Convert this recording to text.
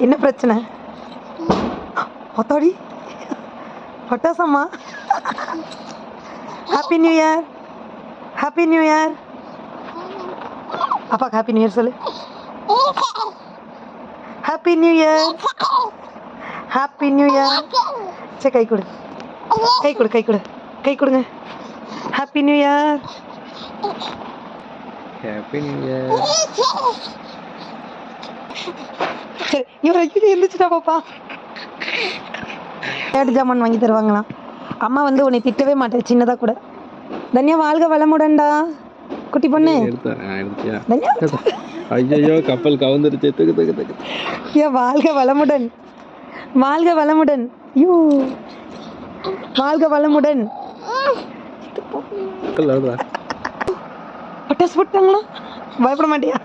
என்ன பிரச்சனை? அத்தாடி பட்டாசம்மா. Happy new year. Happy new year. அப்பாக்கு ஹாப்பி நியூ இயர் சொல்லு. Happy new year. Happy new year. சரி கை கொடு, கை கொடு, கை கொடு, கை கொடுங்க. Happy new year. Happy new year. சரி இவர் இருந்துச்சுட்டா பாப்பா. விளையாட்டு ஜாமான் வாங்கி தருவாங்களாம். அம்மா வந்து உன்னை திட்டவே மாட்டேன் சின்னதாக கூட. தன்யா வாழ்க வளமுடன்டா குட்டி பொண்ணு. தன்யா ஐயோ கப்பல் கவுந்துருச்சு. தூக்கு தூக்கு தூக்கு. ஐயா வாழ்க வளமுடன், வாழ்க வளமுடன். ஐயோ வாழ்க வளமுடன். பட்டாசு போட்டாங்களா? பயப்பட மாட்டியா?